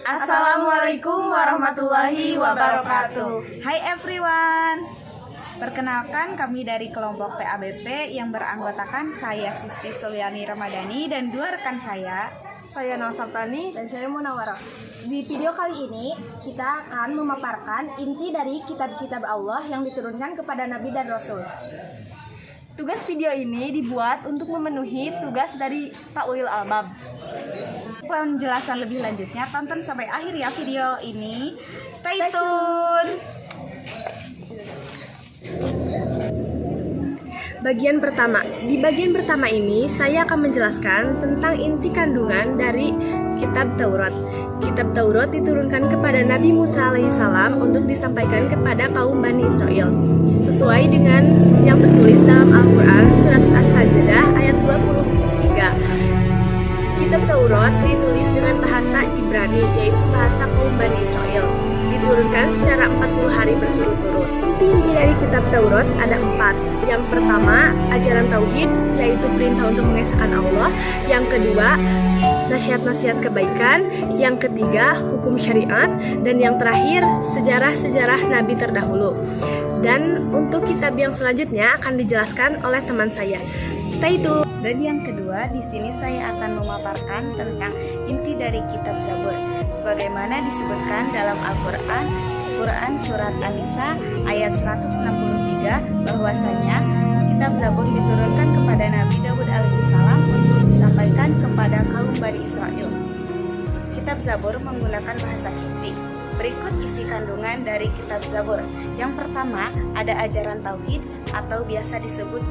Assalamualaikum warahmatullahi wabarakatuh. Hai everyone. Perkenalkan, kami dari kelompok PABP yang beranggotakan saya Siswi Suliani Ramadhani dan dua rekan saya Nur Sartani dan saya Munawarah. Di video kali ini kita akan memaparkan inti dari kitab-kitab Allah yang diturunkan kepada Nabi dan Rasul. Tugas video ini dibuat untuk memenuhi tugas dari Pak Ulil Albab. Penjelasan lebih lanjutnya tonton sampai akhir ya video ini. Stay tune. Bagian pertama. Di bagian pertama ini saya akan menjelaskan tentang inti kandungan dari kitab Taurat. Kitab Taurat diturunkan kepada Nabi Musa alaihissalam untuk disampaikan kepada kaum Bani Israel. Sesuai dengan yang tertulis dalam Al-Quran surat As-Sajdah ayat 23. Kitab Taurat ditulis dengan bahasa Ibrani, yaitu bahasa kaum Bani Israel. Diturunkan secara 40 hari berturut-turut. Inti dari kitab Taurat ada 4. Yang pertama, ajaran tauhid, yaitu perintah untuk mengesahkan Allah. Yang kedua, nasihat-nasihat kebaikan. Yang ketiga, hukum syariat. Dan yang terakhir, sejarah-sejarah nabi terdahulu. Dan untuk kitab yang selanjutnya akan dijelaskan oleh teman saya. Stay tune. Dan yang kedua, di sini saya akan memaparkan tentang inti dari kitab Zabur. Sebagaimana disebutkan dalam Al-Quran, Quran Surat An-Nisa ayat 163, bahwasanya kitab Zabur diturunkan kepada Nabi Daud alaihissalam untuk disampaikan kepada kaum Bani Israel. Kitab Zabur menggunakan bahasa Kipti. Berikut isi kandungan dari kitab Zabur. Yang pertama, ada ajaran tauhid atau biasa disebut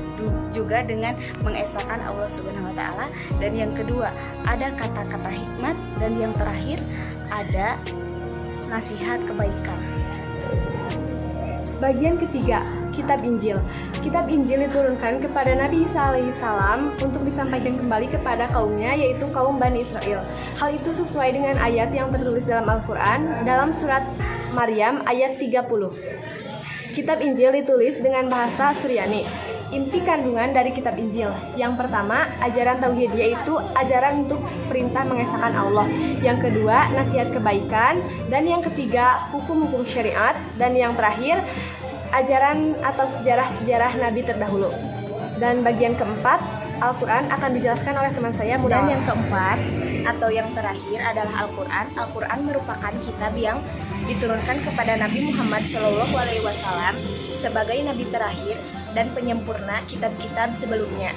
juga dengan mengesahkan Allah Subhanahu wa taala, dan yang kedua, ada kata-kata hikmat, dan yang terakhir ada nasihat kebaikan. Bagian ketiga, kitab Injil. Kitab Injil diturunkan kepada Nabi Isa alaihissalam untuk disampaikan kembali kepada kaumnya, yaitu kaum Bani Israel. Hal itu sesuai dengan ayat yang tertulis dalam Al-Quran dalam surat Maryam ayat 30. Kitab Injil ditulis dengan bahasa Suryani. Inti kandungan dari kitab Injil. Yang pertama, ajaran tauhid, yaitu ajaran untuk perintah mengesahkan Allah. Yang kedua, nasihat kebaikan. Dan yang ketiga, hukum-hukum syariat. Dan yang terakhir, ajaran atau sejarah-sejarah nabi terdahulu. Dan bagian keempat, Al-Quran akan dijelaskan oleh teman saya. Dan yang keempat atau yang terakhir adalah Al-Quran. Al-Quran merupakan kitab yang diturunkan kepada Nabi Muhammad SAW sebagai nabi terakhir dan penyempurna kitab-kitab sebelumnya.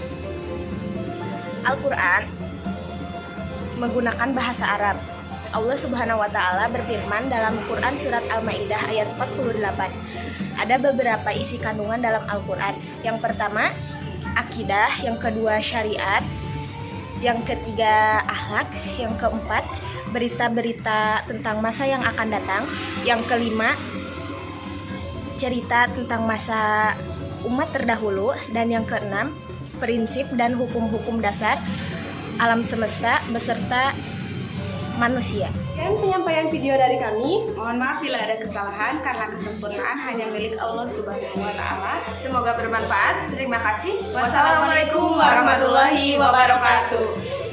Al-Quran menggunakan bahasa Arab. Allah Subhanahu wa taala berfirman dalam Quran surat Al-Maidah ayat 48. Ada beberapa isi kandungan dalam Al-Quran. Yang pertama, akidah. Yang kedua, syariat. Yang ketiga, akhlak. Yang keempat, berita-berita tentang masa yang akan datang. Yang kelima, cerita tentang masa umat terdahulu. Dan yang keenam, prinsip dan hukum-hukum dasar alam semesta beserta manusia. Dan penyampaian video dari kami. Mohon maaf bila ada kesalahan karena kesempurnaan hanya milik Allah Subhanahu wa taala. Semoga bermanfaat. Terima kasih. Wassalamualaikum warahmatullahi wabarakatuh.